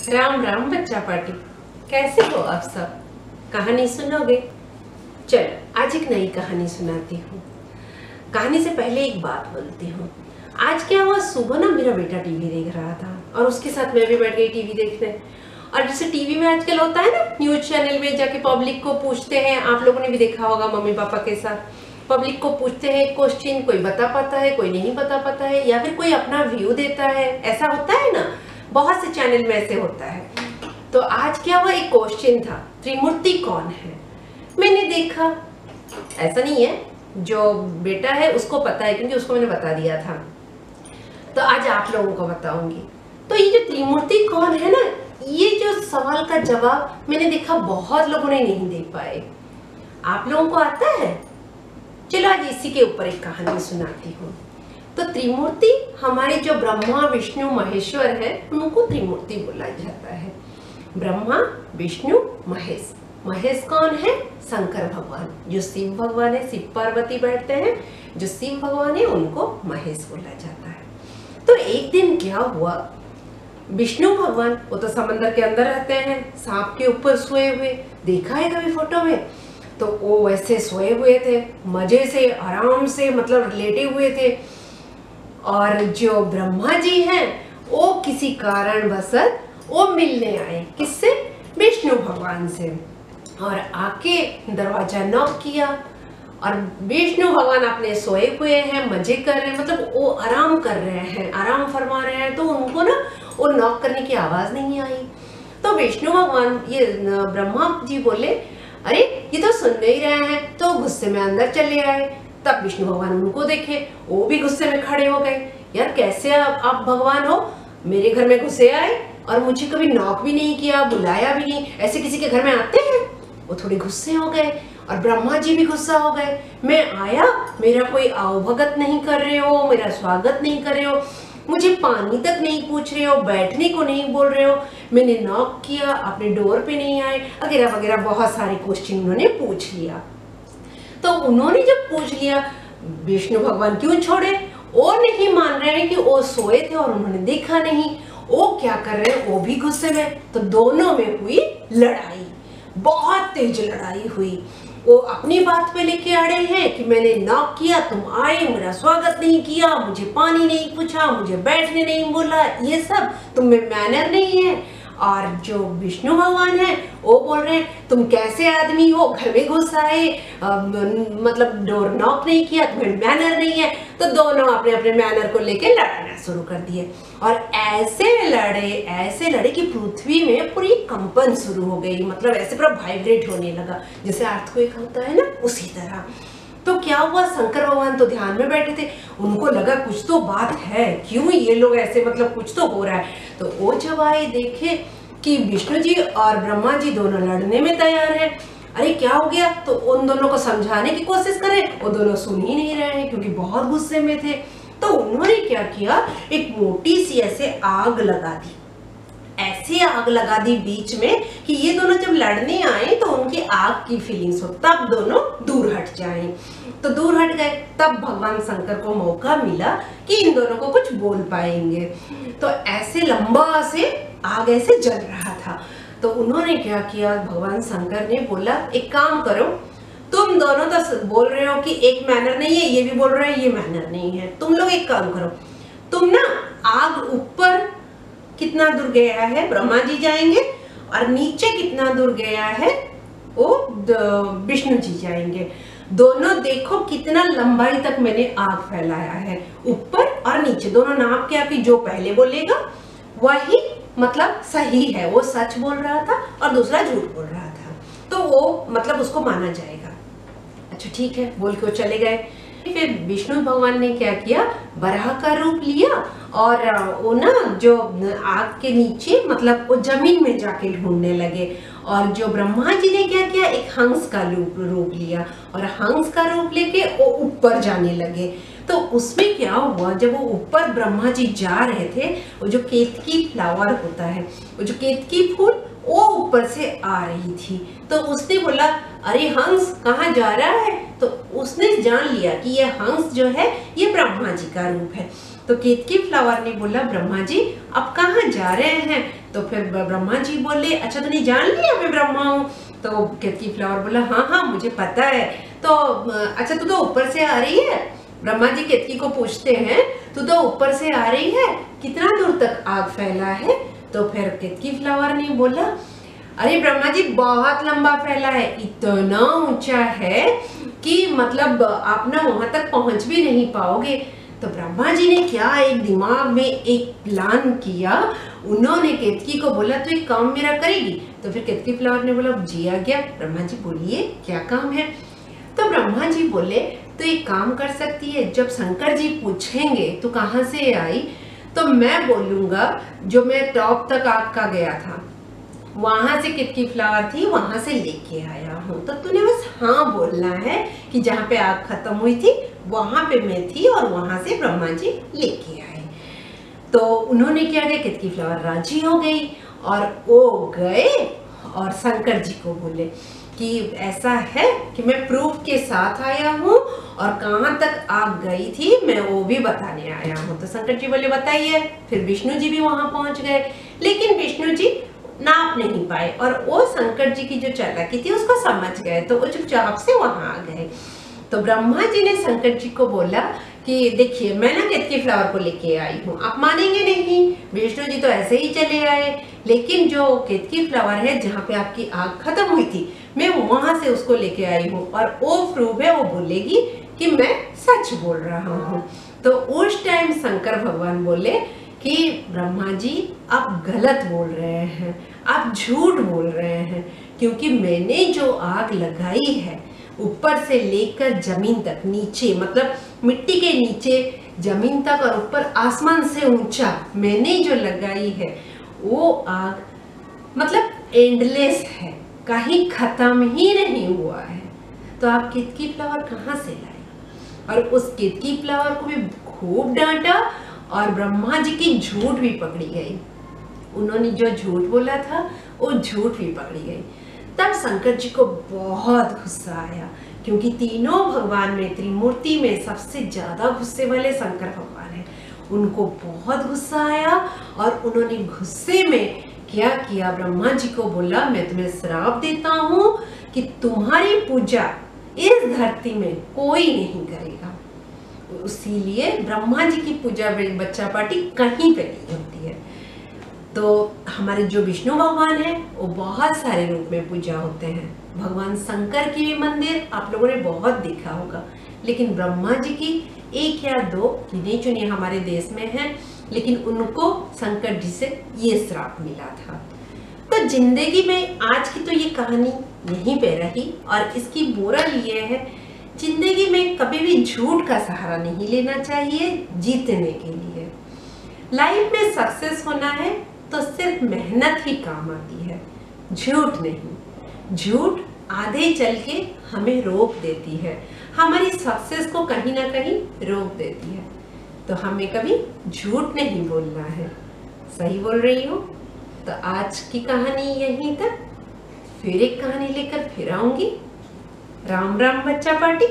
राम राम बच्चा पार्टी, कैसे हो आप सब? कहानी सुनोगे? चलो आज एक नई कहानी सुनाती हूँ। कहानी से पहले एक बात बोलती हूँ। आज क्या हुआ, सुबह ना मेरा बेटा टीवी देख रहा था और उसके साथ मैं भी बैठ गई टीवी देखने। और जैसे टीवी में आजकल होता है ना, न्यूज चैनल में जाके पब्लिक को पूछते हैं, आप लोगों ने भी देखा होगा मम्मी पापा के साथ, पब्लिक को पूछते हैं क्वेश्चन, कोई बता पाता है, कोई नहीं बता पाता है, या फिर कोई अपना व्यू देता है। ऐसा होता है ना, बहुत से चैनल में ऐसे होता है। तो आज क्या हुआ, एक क्वेश्चन था, त्रिमूर्ति कौन है? मैंने देखा, ऐसा नहीं है, जो बेटा है उसको पता है क्योंकि उसको मैंने बता दिया था, तो आज आप लोगों को बताऊंगी। तो ये जो त्रिमूर्ति कौन है ना, ये जो सवाल का जवाब मैंने देखा बहुत लोगों ने नहीं दे पाए। आप लोगों को आता है? चलो आज इसी के ऊपर एक कहानी सुनाती हूँ। तो त्रिमूर्ति हमारे जो ब्रह्मा विष्णु महेश्वर है, उनको त्रिमूर्ति बोला जाता है। ब्रह्मा विष्णु महेश। महेश कौन है? शंकर भगवान। जो शिव भगवान है, शिव पार्वती बैठते हैं, जो शिव भगवान है उनको महेश बोला जाता है। तो एक दिन क्या हुआ, विष्णु भगवान वो तो समंदर के अंदर रहते हैं, सांप के ऊपर सोए हुए, देखा है कभी फोटो में? तो वो वैसे सोए हुए थे, मजे से आराम से, मतलब लेटे हुए थे। और जो ब्रह्मा जी हैं वो किसी कारणवश वो मिलने आए, किससे? विष्णु भगवान से। और आके दरवाजा नॉक किया और विष्णु भगवान अपने सोए हुए हैं, मजे कर रहे हैं, मतलब वो आराम कर रहे हैं, आराम फरमा रहे हैं। तो उनको ना वो नॉक करने की आवाज नहीं आई। तो विष्णु भगवान, ये ब्रह्मा जी बोले, अरे ये तो सुन नहीं रहे हैं, तो गुस्से में अंदर चले आए। तब विष्णु भगवान उनको देखे, वो भी गुस्से में खड़े हो गए। यार कैसे आप भगवान हो, मेरे घर में घुसे आए और मुझे कभी नॉक भी नहीं किया, बुलाया भी नहीं, ऐसे किसी के घर में आते हैं? वो थोड़े गुस्से हो गए और ब्रह्मा जी भी गुस्सा हो गए। मैं आया, मेरा कोई आवभगत नहीं कर रहे हो, मेरा स्वागत नहीं कर रहे हो, मुझे पानी तक नहीं पूछ रहे हो, बैठने को नहीं बोल रहे हो, मैंने नॉक किया, अपने डोर पे नहीं आए, वगैरह वगैरह बहुत सारे क्वेश्चन उन्होंने पूछ लिया। तो उन्होंने जब पूछ लिया, विष्णु भगवान क्यों छोड़े? वो नहीं मान रहे हैं कि वो सोए थे और उन्होंने देखा नहीं। वो क्या कर रहे हैं, वो भी गुस्से में। तो दोनों में हुई लड़ाई, बहुत तेज लड़ाई हुई। वो अपनी बात पे लेके अड़े हैं कि मैंने नॉक किया, तुम आए, मेरा स्वागत नहीं किया, मुझे पानी नहीं पूछा, मुझे बैठने नहीं बोला, ये सब तुम में मैनर नहीं है। और जो विष्णु भगवान है वो बोल रहे हैं, तुम कैसे आदमी हो, घर में घुस आए, मतलब डोर नॉक नहीं किया, तुम्हें मैनर नहीं है। तो दोनों अपने अपने मैनर को लेके लड़ना शुरू कर दिए और ऐसे लड़े कि पृथ्वी में पूरी कंपन शुरू हो गई, मतलब ऐसे पूरा वाइब्रेट होने लगा, जैसे अर्थक्वेक होता है ना, उसी तरह। तो क्या हुआ, शंकर भगवान तो ध्यान में बैठे थे, उनको लगा कुछ तो बात है, क्यों ये लोग ऐसे, मतलब कुछ तो हो रहा है। तो वो जब आए, देखे कि विष्णु जी और ब्रह्मा जी दोनों लड़ने में तैयार हैं। अरे क्या हो गया? तो उन दोनों को समझाने की कोशिश करें, वो दोनों सुन ही नहीं रहे हैं क्योंकि बहुत गुस्से में थे। तो उन्होंने क्या किया, एक मोटी सी ऐसे आग लगा दी, ऐसे आग लगा दी बीच में कि ये दोनों जब लड़ने आए तो उनकी आग की फीलिंग्स हो, तब दोनों दूर हट जाएं। तो दूर हट गए, तब भगवान शंकर को मौका मिला कि इन दोनों को कुछ बोल पाएंगे। तो ऐसे लंबा से आग ऐसे जल रहा था। तो उन्होंने क्या किया, भगवान शंकर ने बोला, एक काम करो, तुम दोनों तो बोल रहे हो कि एक मैनर नहीं है, ये भी बोल रहे हैं ये मैनर नहीं है, तुम लोग एक काम करो, तुम ना आग ऊपर कितना दूर गया है ब्रह्मा जी जाएंगे, और नीचे कितना दूर गया है वो विष्णु जी जाएंगे। दोनों देखो कितना लंबाई तक मैंने आग फैलाया है, ऊपर और नीचे दोनों नाप के, आपकी जो पहले बोलेगा वही मतलब सही है, वो सच बोल रहा था और दूसरा झूठ बोल रहा था, तो वो मतलब उसको माना जाएगा। अच्छा ठीक है बोल के वो चले गए। फिर विष्णु भगवान ने क्या किया, वराह का रूप लिया और वो ना जो आग के नीचे, मतलब वो जमीन में जाके ढूंढने लगे। और जो ब्रह्मा जी ने क्या किया, एक हंस का रूप लिया और हंस का रूप लेके वो ऊपर जाने लगे। तो उसमें क्या हुआ, जब वो ऊपर ब्रह्मा जी जा रहे थे, वो जो केतकी फ्लावर होता है, वो जो केतकी फूल, वो ऊपर से आ रही थी। तो उसने बोला, अरे हंस कहाँ जा रहा है? तो उसने जान लिया कि ये हंस जो है ये ब्रह्मा जी का रूप है। तो केतकी फ्लावर ने बोला ब्रह्मा जी अब कहाँ जा रहे हैं? तो फिर ब्रह्मा जी बोले अच्छा तूने जान लिया मैं ब्रह्मा हूँ? तो केतकी फ्लावर बोला हाँ हाँ मुझे पता है। तो अच्छा तू तो ऊपर से आ रही है? ब्रह्मा जी केतकी को पूछते हैं तू तो ऊपर से आ रही है, कितना दूर तक आग फैला है? तो फिर केतकी फ्लावर ने बोला अरे ब्रह्मा जी बहुत लंबा फैला है, इतना ऊंचा है कि मतलब आप ना वहां तक पहुंच भी नहीं पाओगे। तो ब्रह्मा जी ने क्या एक दिमाग में एक प्लान किया, उन्होंने केतकी को बोला तो एक काम मेरा करेगी? तो फिर केतकी फ्लावर ने बोला जी आ गया। ब्रह्मा जी बोलिए क्या काम है? तो ब्रह्मा जी बोले तो एक काम कर सकती है, जब शंकर जी पूछेंगे तो कहाँ से आई, तो मैं बोलूंगा जो मैं टॉप तक आग का गया था वहां से केतकी फ्लावर थी वहां से लेके आया हूँ। तो तूने बस हाँ बोलना है कि जहाँ पे आग खत्म हुई थी वहां पे मैं थी और वहां से ब्रह्मा जी लेके आए। तो उन्होंने क्या किया, केतकी फ्लावर राजी हो गई और वो गए और शंकर जी को बोले कि ऐसा है कि मैं प्रूफ के साथ आया हूँ और कहाँ तक आग गई थी मैं वो भी बताने आया हूँ। तो शंकर जी बोले बताइए। फिर विष्णु जी भी वहां पहुंच गए, लेकिन विष्णु जी नाप नहीं पाए और वो शंकर जी की जो चालाकी थी उसको समझ गए, तो वो चुपचाप से वहां आ गए। तो ब्रह्मा जी ने शंकर जी को बोला कि देखिए मैं ना केतकी फ्लावर को लेके आई हूँ, आप मानेंगे नहीं, विष्णु जी तो ऐसे ही चले आए, लेकिन जो केतकी फ्लावर है जहाँ पे आपकी आग खत्म हुई थी मैं वहां से उसको लेके आई हूँ और वो प्रूफ है, वो बोलेगी कि मैं सच बोल रहा हूँ। तो उस टाइम शंकर भगवान बोले कि ब्रह्मा जी आप गलत बोल रहे हैं, आप झूठ बोल रहे हैं, क्योंकि मैंने जो आग लगाई है ऊपर से लेकर जमीन तक, नीचे मतलब मिट्टी के नीचे जमीन तक और ऊपर आसमान से ऊंचा मैंने जो लगाई है वो आग मतलब एंडलेस है, कहीं खत्म ही नहीं हुआ है। तो आप केतकी फ्लावर कहाँ से लाए? और उस केतकी फ्लावर को भी खूब डांटा और ब्रह्मा जी की झूठ भी पकड़ी गई, उन्होंने जो झूठ बोला था वो झूठ भी पकड़ी गई। तब शंकर जी को बहुत गुस्सा आया, क्योंकि तीनों भगवान में त्रिमूर्ति में सबसे ज्यादा गुस्से वाले शंकर भगवान हैं। उनको बहुत गुस्सा आया और उन्होंने गुस्से में क्या किया, ब्रह्मा जी को बोला मैं तुम्हें श्राप देता हूँ कि तुम्हारी पूजा इस धरती में कोई नहीं करेगा। इसीलिए ब्रह्मा जी की पूजा बच्चा पार्टी कहीं पे नहीं होती है। तो हमारे जो विष्णु भगवान है वो बहुत सारे रूप में पूजा होते हैं। भगवान शंकर की भी मंदिर आप लोगों ने बहुत देखा होगा, लेकिन ब्रह्मा जी की एक या दो गिने चुने हमारे देश में हैं, लेकिन उनको शंकर जी से ये श्राप मिला था। तो जिंदगी में आज की तो ये कहानी यहीं पे रही और इसकी मोरल ये है, जिंदगी में कभी भी झूठ का सहारा नहीं लेना चाहिए जीतने के लिए। लाइफ में सक्सेस होना है तो सिर्फ मेहनत ही काम आती है, झूठ नहीं। झूठ आधे चल के हमें रोक देती है, हमारी सक्सेस को कहीं ना कहीं रोक देती है। तो हमें कभी झूठ नहीं बोलना है। सही बोल रही हूँ? तो आज की कहानी यहीं तक, फिर एक कहानी लेकर फिर आऊंगी। राम राम बच्चा पार्टी।